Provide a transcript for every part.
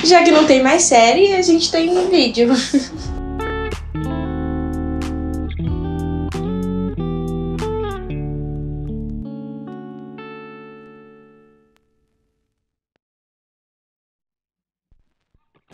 Já que não tem mais série, a gente tem um vídeo.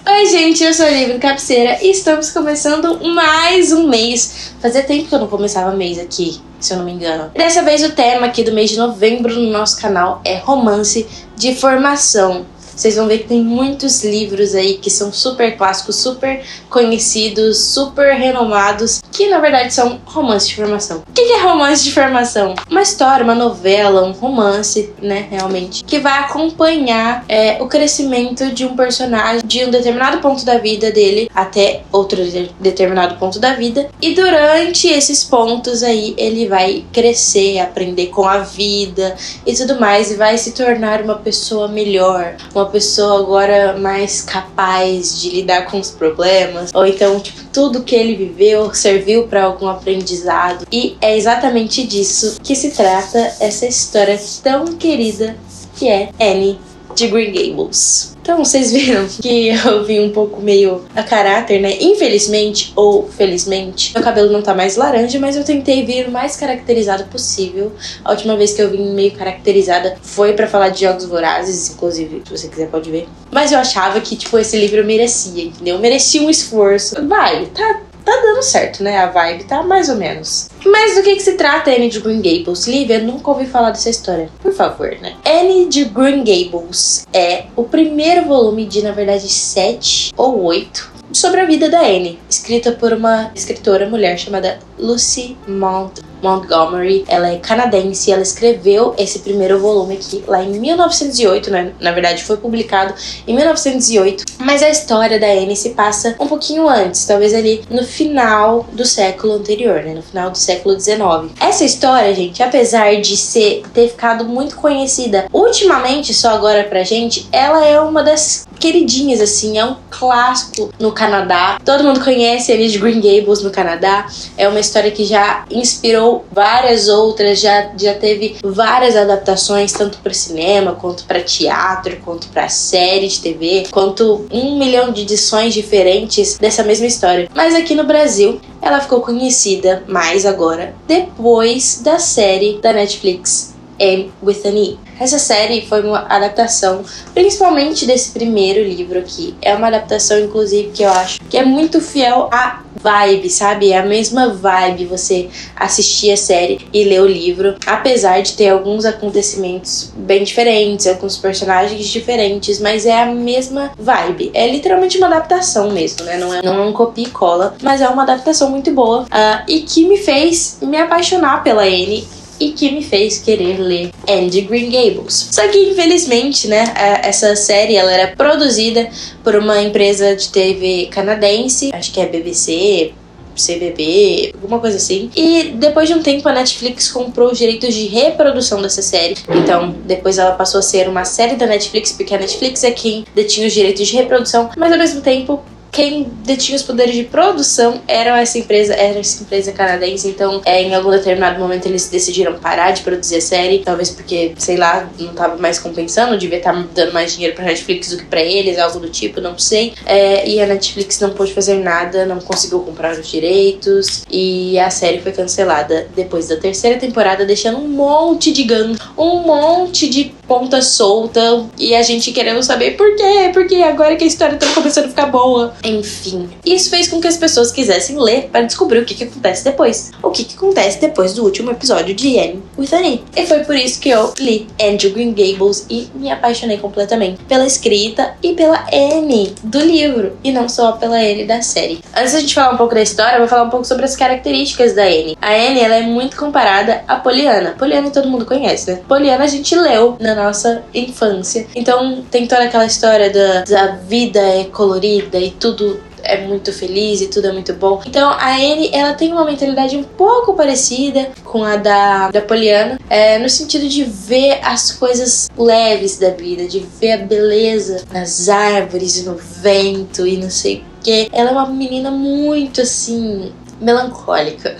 Oi gente, eu sou a Livre Cabeceira e estamos começando mais um mês. Fazia tempo que eu não começava mês aqui, se eu não me engano. E dessa vez o tema aqui do mês de novembro no nosso canal é romance de formação. Vocês vão ver que tem muitos livros aí que são super clássicos, super conhecidos, super renomados, que na verdade são romances de formação. O que é romance de formação? Uma história, uma novela, um romance, né, realmente, que vai acompanhar o crescimento de um personagem de um determinado ponto da vida dele até outro determinado ponto da vida. E durante esses pontos aí, ele vai crescer, aprender com a vida e tudo mais, e vai se tornar uma pessoa melhor, uma pessoa agora mais capaz de lidar com os problemas, ou então, tipo, tudo que ele viveu serviu para algum aprendizado. E é exatamente disso que se trata essa história tão querida que é Anne de Green Gables. Então vocês viram que eu vim um pouco meio a caráter, né? Infelizmente ou felizmente, meu cabelo não tá mais laranja, mas eu tentei vir o mais caracterizado possível. A última vez que eu vim meio caracterizada foi pra falar de Jogos Vorazes, inclusive, se você quiser pode ver. Mas eu achava que, tipo, esse livro merecia, entendeu? Merecia um esforço. Vai, tá dando certo, né? A vibe tá mais ou menos. Mas do que se trata Anne de Green Gables? Lívia, nunca ouvi falar dessa história. Por favor, né? Anne de Green Gables é o primeiro volume de, na verdade, 7 ou 8 sobre a vida da Anne, escrita por uma escritora mulher chamada Lucy Montgomery. Ela é canadense, ela escreveu esse primeiro volume aqui lá em 1908, né? Na verdade foi publicado em 1908, mas a história da Anne se passa um pouquinho antes, talvez ali no final do século anterior, né? No final do século XIX. Essa história, gente, apesar de ter ficado muito conhecida ultimamente, só agora pra gente, ela é uma das queridinhas, assim, é um clássico no Canadá. Todo mundo conhece Anne de Green Gables no Canadá. É uma história que já inspirou várias outras, já teve várias adaptações, tanto para cinema, quanto para teatro, quanto para série de TV, quanto 1 milhão de edições diferentes dessa mesma história. Mas aqui no Brasil, ela ficou conhecida mais agora, depois da série da Netflix, Anne with an E. Essa série foi uma adaptação, principalmente desse primeiro livro aqui. É uma adaptação, inclusive, que eu acho que é muito fiel à vibe, sabe? É a mesma vibe você assistir a série e ler o livro, apesar de ter alguns acontecimentos bem diferentes, alguns personagens diferentes, mas é a mesma vibe. É literalmente uma adaptação mesmo, né? Não é um copia e cola, mas é uma adaptação muito boa e que me fez me apaixonar pela Anne e que me fez querer ler Anne de Green Gables. Só que, infelizmente, né, essa série ela era produzida por uma empresa de TV canadense, acho que é BBC, CBB, alguma coisa assim. E depois de um tempo a Netflix comprou os direitos de reprodução dessa série. Então depois ela passou a ser uma série da Netflix, porque a Netflix é quem detinha os direitos de reprodução, mas ao mesmo tempo quem detinha os poderes de produção era essa empresa canadense. Então, em algum determinado momento eles decidiram parar de produzir a série, talvez porque, sei lá, não tava mais compensando, devia estar dando mais dinheiro pra Netflix do que pra eles, algo do tipo, não sei. E a Netflix não pôde fazer nada, não conseguiu comprar os direitos, e a série foi cancelada depois da 3ª temporada, deixando um monte de gancho, um monte de ponta solta, e a gente querendo saber por quê, porque agora que a história tá começando a ficar boa. Enfim, isso fez com que as pessoas quisessem ler para descobrir o que acontece depois. O que acontece depois do último episódio de Anne with an E. E foi por isso que eu li Anne de Green Gables e me apaixonei completamente pela escrita e pela Anne do livro, e não só pela Anne da série. Antes da gente falar um pouco da história, eu vou falar um pouco sobre as características da Anne. A Anne, ela é muito comparada a Pollyanna. Pollyanna todo mundo conhece, né? Pollyanna a gente leu na nossa infância. Então tem toda aquela história da vida é colorida e tudo é muito feliz e tudo é muito bom. Então a Anne, ela tem uma mentalidade um pouco parecida com a da Pollyanna, no sentido de ver as coisas leves da vida, de ver a beleza nas árvores, no vento e não sei o que. Ela é uma menina muito assim melancólica.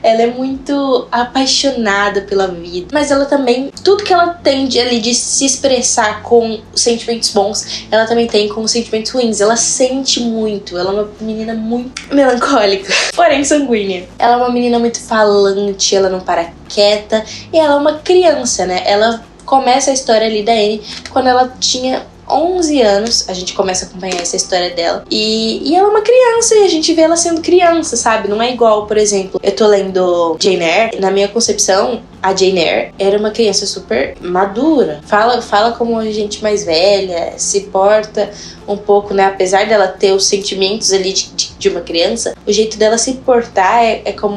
Ela é muito apaixonada pela vida, mas ela também, tudo que ela tem ali de se expressar com sentimentos bons, ela também tem com sentimentos ruins. Ela sente muito, ela é uma menina muito melancólica, porém sanguínea. Ela é uma menina muito falante, ela não para quieta, e ela é uma criança, né? Ela começa a história ali da Anne quando ela tinha 11 anos, a gente começa a acompanhar essa história dela. E ela é uma criança e a gente vê ela sendo criança, sabe? Não é igual, por exemplo, eu tô lendo Jane Eyre. Na minha concepção, a Jane Eyre era uma criança super madura. Fala como uma gente mais velha, se porta um pouco, né? Apesar dela ter os sentimentos ali de uma criança, o jeito dela se portar é como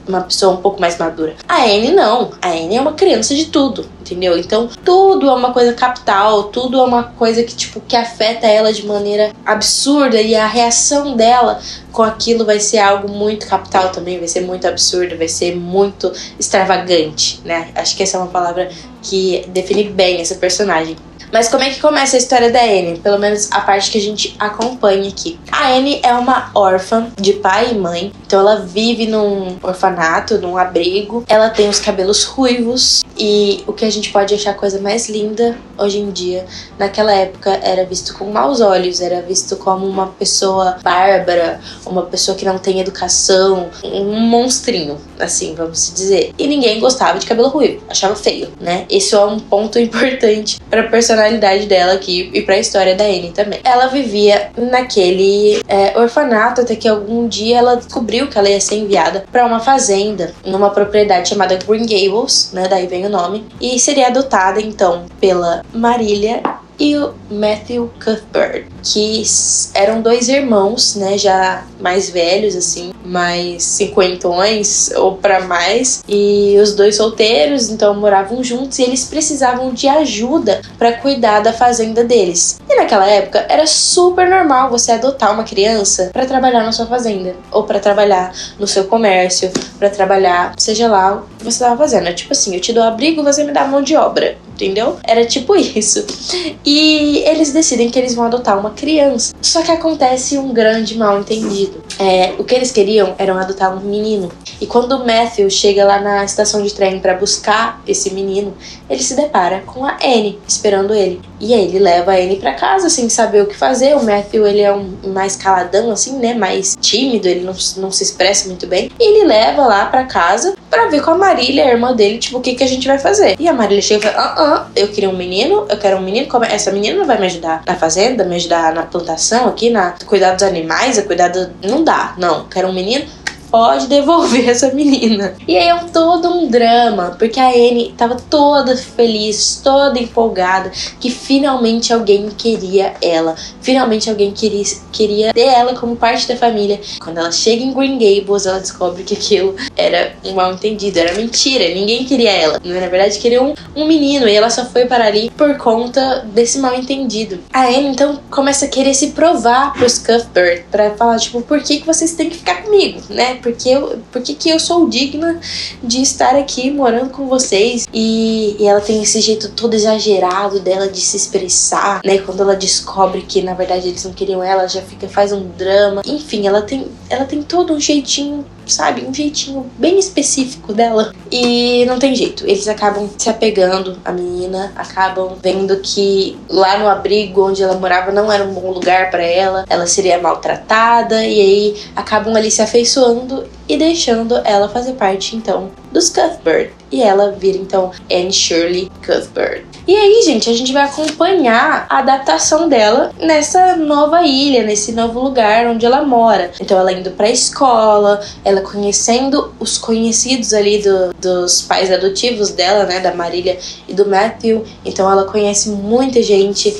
uma pessoa um pouco mais madura. A Anne não. A Anne é uma criança de tudo, entendeu? Então, tudo é uma coisa capital, tudo é uma coisa que, tipo, que afeta ela de maneira absurda, e a reação dela com aquilo vai ser algo muito capital também, vai ser muito absurdo, vai ser muito extravagante, né? Acho que essa é uma palavra que define bem essa personagem. Mas como é que começa a história da Anne? Pelo menos a parte que a gente acompanha aqui. A Anne é uma órfã de pai e mãe. Então ela vive num orfanato, num abrigo. Ela tem os cabelos ruivos. E o que a gente pode achar a coisa mais linda hoje em dia, naquela época era visto com maus olhos. Era visto como uma pessoa bárbara, uma pessoa que não tem educação, um monstrinho, assim, vamos dizer. E ninguém gostava de cabelo ruivo, achava feio, né? Esse é um ponto importante pra personalidade dela aqui e pra história da Anne também. Ela vivia naquele orfanato até que algum dia ela descobriu que ela ia ser enviada pra uma fazenda numa propriedade chamada Green Gables, né? Daí vem o nome. E seria adotada então pela Marília e o Matthew Cuthbert, que eram dois irmãos, né, já mais velhos, assim, mais cinquentões ou pra mais, e os dois solteiros, então moravam juntos, e eles precisavam de ajuda pra cuidar da fazenda deles. E naquela época era super normal você adotar uma criança pra trabalhar na sua fazenda, ou pra trabalhar no seu comércio, pra trabalhar, seja lá o que você tava fazendo. É tipo assim, eu te dou abrigo, você me dá mão de obra, entendeu? Era tipo isso. E eles decidem que eles vão adotar uma criança. Só que acontece um grande mal-entendido. O que eles queriam era adotar um menino. E quando o Matthew chega lá na estação de trem pra buscar esse menino, ele se depara com a Anne esperando ele. E aí ele leva a Anne pra casa sem saber o que fazer. O Matthew, ele é mais caladão, assim, né? Mais tímido, ele não se expressa muito bem. E ele leva lá pra casa pra ver com a Marília, a irmã dele, tipo, o que a gente vai fazer. E a Marília chega e fala, eu queria um menino, eu quero um menino. Essa menina não vai me ajudar na fazenda, me ajudar na plantação aqui, na cuidar dos animais, a cuidar do... Não dá, não. Quero um menino. Pode devolver essa menina. E aí é todo um drama, porque a Anne tava toda feliz, toda empolgada, que finalmente alguém queria ela. Finalmente alguém queria ter ela como parte da família. Quando ela chega em Green Gables, ela descobre que aquilo era um mal-entendido, era mentira, ninguém queria ela. Na verdade, queria um menino, e ela só foi para ali por conta desse mal-entendido. A Anne, então, começa a querer se provar pros Cuthbert, pra falar, tipo, por que vocês têm que ficar comigo, né? Por que eu sou digna de estar aqui morando com vocês? E ela tem esse jeito todo exagerado dela de se expressar, né? Quando ela descobre que na verdade eles não queriam ela já faz um drama. Enfim, ela tem todo um jeitinho, sabe? Um jeitinho bem específico dela. E não tem jeito. Eles acabam se apegando à menina, acabam vendo que lá no abrigo onde ela morava não era um bom lugar pra ela. Ela seria maltratada, e aí acabam ali se afeiçoando e deixando ela fazer parte, então, dos Cuthbert. E ela vira, então, Anne Shirley Cuthbert. E aí, gente, a gente vai acompanhar a adaptação dela nessa nova ilha, nesse novo lugar onde ela mora. Então, ela indo pra escola, ela conhecendo os conhecidos ali dos pais adotivos dela, né, da Marília e do Matthew. Então, ela conhece muita gente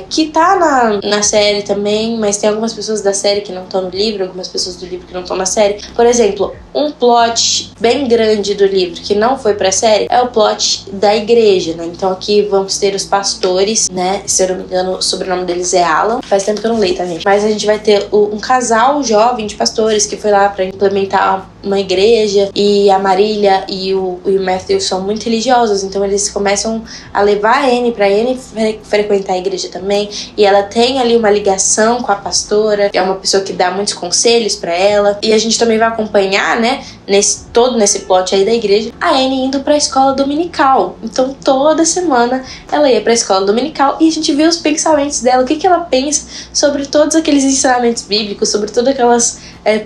que tá na série também, mas tem algumas pessoas da série que não estão no livro, algumas pessoas do livro que não estão na série. Por exemplo, um plot bem grande do livro que não foi pra série é o plot da igreja, né? Então aqui vamos ter os pastores, né? Se eu não me engano, o sobrenome deles é Alan. Faz tempo que eu não leio, tá, gente? Mas a gente vai ter um casal jovem de pastores que foi lá pra implementar uma igreja, e a Marília e o Matthew são muito religiosos, então eles começam a levar a Anne pra Anne frequentar a igreja também, e ela tem ali uma ligação com a pastora, que é uma pessoa que dá muitos conselhos pra ela, e a gente também vai acompanhar, né, nesse plot aí da igreja, a Anne indo pra escola dominical. Então toda semana ela ia pra escola dominical e a gente vê os pensamentos dela, o que ela pensa sobre todos aqueles ensinamentos bíblicos, sobre todas aquelas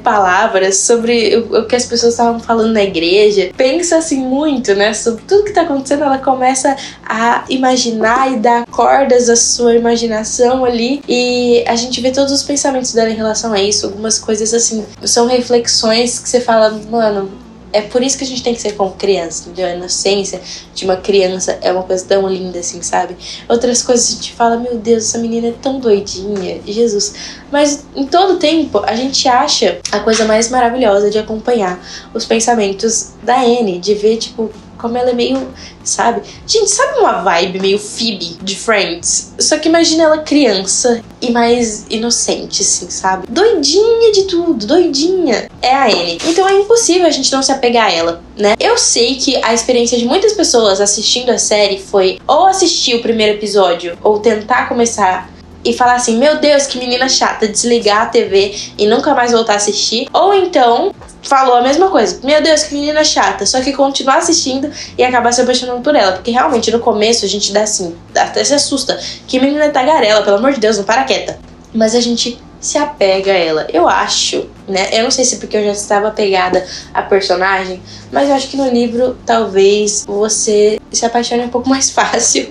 palavras, sobre o que as pessoas estavam falando na igreja. Pensa assim muito, né, sobre tudo que tá acontecendo. Ela começa a imaginar e dar cordas à sua imaginação ali, e a gente vê todos os pensamentos dela em relação a isso. Algumas coisas assim, são reflexões que você fala, mano, é por isso que a gente tem que ser como criança, entendeu? A inocência de uma criança é uma coisa tão linda assim, sabe? Outras coisas a gente fala, meu Deus, essa menina é tão doidinha, Jesus. Mas em todo tempo a gente acha a coisa mais maravilhosa de acompanhar os pensamentos da Anne, de ver, tipo, como ela é meio, sabe? Gente, sabe uma vibe meio Phoebe de Friends? Só que imagina ela criança e mais inocente, assim, sabe? Doidinha de tudo, doidinha. É a Anne. Então é impossível a gente não se apegar a ela, né? Eu sei que a experiência de muitas pessoas assistindo a série foi ou assistir o primeiro episódio ou tentar começar e falar assim, meu Deus, que menina chata, desligar a TV e nunca mais voltar a assistir. Ou então falou a mesma coisa, meu Deus, que menina chata, só que continuar assistindo e acabar se apaixonando por ela. Porque realmente no começo a gente dá assim, até se assusta, que menina tagarela, pelo amor de Deus, não para quieta. Mas a gente se apega a ela, eu acho, né? Eu não sei se porque eu já estava apegada à personagem, mas eu acho que no livro talvez você se apaixone um pouco mais fácil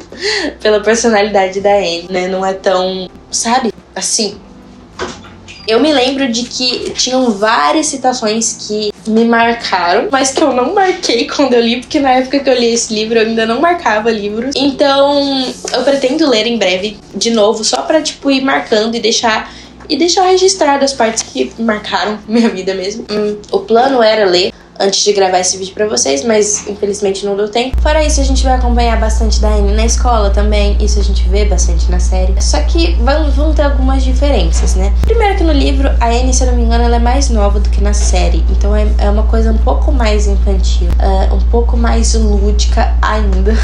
pela personalidade da Anne, né? Não é tão, sabe, assim. Eu me lembro de que tinham várias citações que me marcaram, mas que eu não marquei quando eu li, porque na época que eu li esse livro eu ainda não marcava livros. Então eu pretendo ler em breve de novo, só pra, tipo, ir marcando e deixar registrado as partes que marcaram minha vida mesmo. O plano era ler antes de gravar esse vídeo pra vocês, mas infelizmente não deu tempo. Fora isso, a gente vai acompanhar bastante da Anne na escola também, isso a gente vê bastante na série. Só que vão ter algumas diferenças, né? Primeiro que no livro, a Anne, se eu não me engano, ela é mais nova do que na série, então é uma coisa um pouco mais infantil, um pouco mais lúdica ainda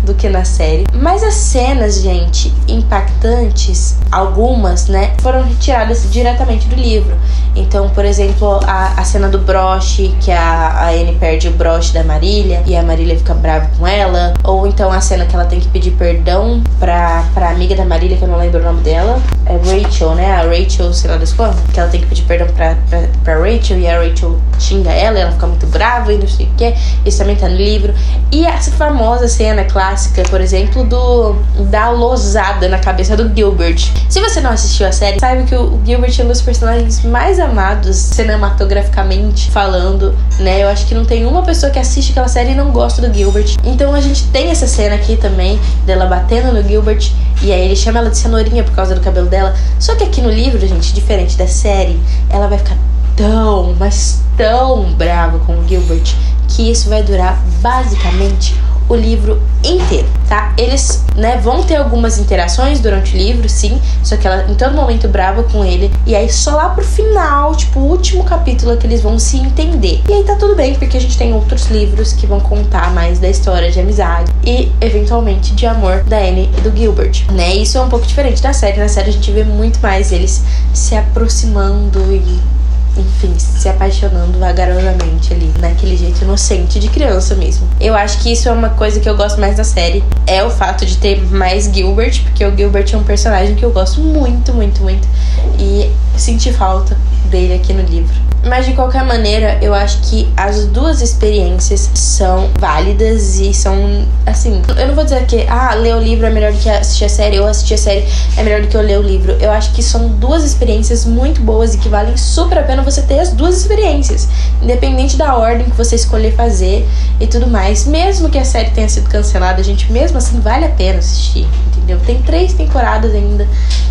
do que na série. Mas as cenas, gente, impactantes, algumas, né, foram retiradas diretamente do livro. Então, por exemplo, a cena do broche, que a Anne perde o broche da Marília e a Marília fica brava com ela. Ou então a cena que ela tem que pedir perdão pra amiga da Marília, que eu não lembro o nome dela. É Rachel, né? A Rachel, sei lá das coisas. Que ela tem que pedir perdão pra Rachel e a Rachel xinga ela e ela fica muito brava e não sei o que. Isso também tá no livro. E essa famosa cena clássica, por exemplo, da losada na cabeça do Gilbert. Se você não assistiu a série, sabe que o Gilbert é um dos personagens mais amados cinematograficamente falando, né? Eu acho que não tem uma pessoa que assiste aquela série e não gosta do Gilbert. Então a gente tem essa cena aqui também dela batendo no Gilbert, e aí ele chama ela de cenourinha por causa do cabelo dela. Só que aqui no livro, gente, diferente da série, ela vai ficar tão, mas tão brava com o Gilbert que isso vai durar basicamente o livro inteiro, tá? Eles, né, vão ter algumas interações durante o livro, sim, só que ela em todo momento brava com ele, e aí só lá pro final, tipo, o último capítulo é que eles vão se entender. E aí tá tudo bem, porque a gente tem outros livros que vão contar mais da história de amizade e, eventualmente, de amor da Anne e do Gilbert, né? Isso é um pouco diferente da série. Na série a gente vê muito mais eles se aproximando e, enfim, se apaixonando vagarosamente ali, naquele jeito inocente de criança mesmo. Eu acho que isso é uma coisa que eu gosto mais da série, é o fato de ter mais Gilbert, porque o Gilbert é um personagem que eu gosto muito, muito, muito, e senti falta dele aqui no livro. Mas de qualquer maneira, eu acho que as duas experiências são válidas e são, assim, eu não vou dizer que ler o livro é melhor do que assistir a série, ou assistir a série é melhor do que eu ler o livro. Eu acho que são duas experiências muito boas e que valem super a pena você ter as duas experiências, independente da ordem que você escolher fazer e tudo mais. Mesmo que a série tenha sido cancelada, gente, mesmo assim vale a pena assistir, entendeu? entendeu? Tem 3 temporadas ainda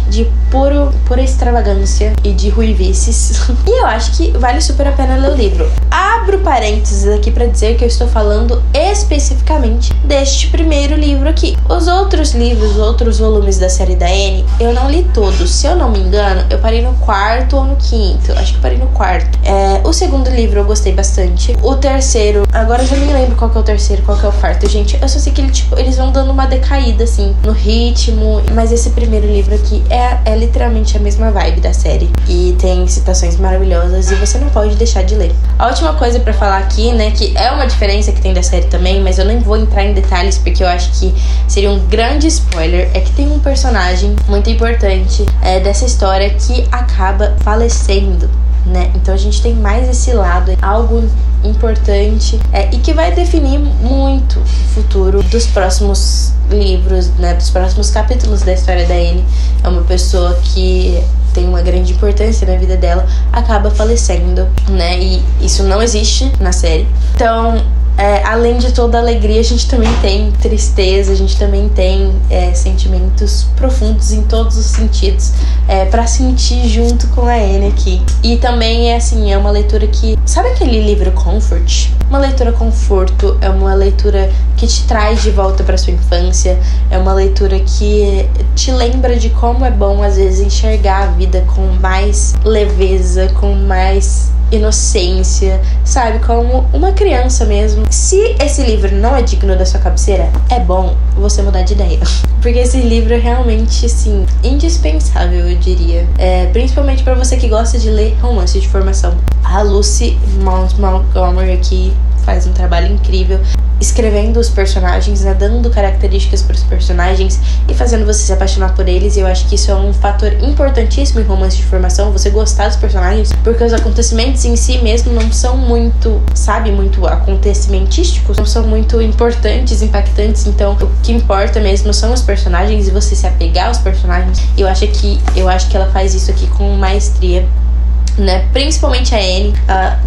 de pura extravagância e de ruivices. E eu acho que vale super a pena ler o livro. Abro parênteses aqui pra dizer que eu estou falando especificamente deste primeiro livro aqui. Os outros livros, os outros volumes da série da Anne, eu não li todos. Se eu não me engano, eu parei no 4º ou no 5º. Acho que parei no 4º. O segundo livro eu gostei bastante. O terceiro, agora eu já nem lembro qual que é o terceiro, qual que é o 4º, gente. Eu só sei que eles vão dando uma decaída, assim, no ritmo. Mas esse primeiro livro aqui é literalmente a mesma vibe da série. E tem citações maravilhosas e você não pode deixar de ler. A última coisa pra falar aqui, né, que é uma diferença que tem da série também, mas eu nem vou entrar em detalhes porque eu acho que seria um grande spoiler, é que tem um personagem muito importante dessa história que acaba falecendo, né? Então a gente tem mais esse lado, algo importante e que vai definir muito o futuro dos próximos livros, né? Dos próximos capítulos da história da Anne. É uma pessoa que tem uma grande importância na vida dela, acaba falecendo, né? E isso não existe na série. Então, além de toda a alegria, a gente também tem tristeza, a gente também tem sentimentos profundos em todos os sentidos, pra sentir junto com a Anne aqui. E também é uma leitura que... Sabe aquele livro Comfort? Uma leitura conforto, é uma leitura que te traz de volta pra sua infância, é uma leitura que te lembra de como é bom, às vezes, enxergar a vida com mais leveza, com mais inocência, sabe? Como uma criança mesmo. Se esse livro não é digno da sua cabeceira, é bom você mudar de ideia. Porque esse livro é realmente, assim, indispensável, eu diria. Principalmente pra você que gosta de ler romance de formação. A Lucy Montgomery aqui faz um trabalho incrível escrevendo os personagens, né, dando características para os personagens e fazendo você se apaixonar por eles. E eu acho que isso é um fator importantíssimo em romance de formação, você gostar dos personagens, porque os acontecimentos em si mesmo não são muito, muito acontecimentísticos, não são muito importantes, impactantes. Então o que importa mesmo são os personagens e você se apegar aos personagens. E eu acho que ela faz isso aqui com maestria, né? Principalmente a Anne.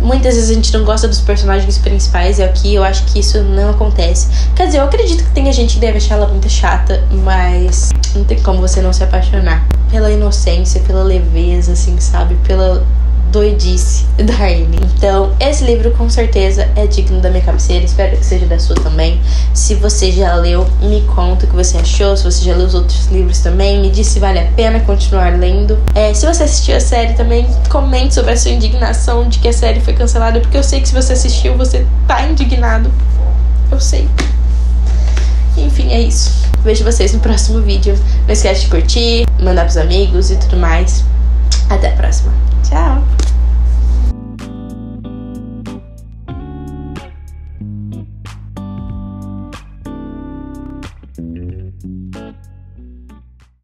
Muitas vezes a gente não gosta dos personagens principais, aqui eu acho que isso não acontece. Quer dizer, eu acredito que tenha gente que deve achar ela muito chata, mas não tem como você não se apaixonar pela inocência, pela leveza, assim, sabe? Pela doidice da Anne. Então, esse livro com certeza é digno da minha cabeceira. Espero que seja da sua também. Se você já leu, me conta o que você achou. Se você já leu os outros livros também, me diz se vale a pena continuar lendo. Se você assistiu a série também, comente sobre a sua indignação de que a série foi cancelada, porque eu sei que se você assistiu, você tá indignado. Eu sei. Enfim, é isso. Vejo vocês no próximo vídeo. Não esquece de curtir, mandar pros amigos e tudo mais. Até a próxima. Tchau!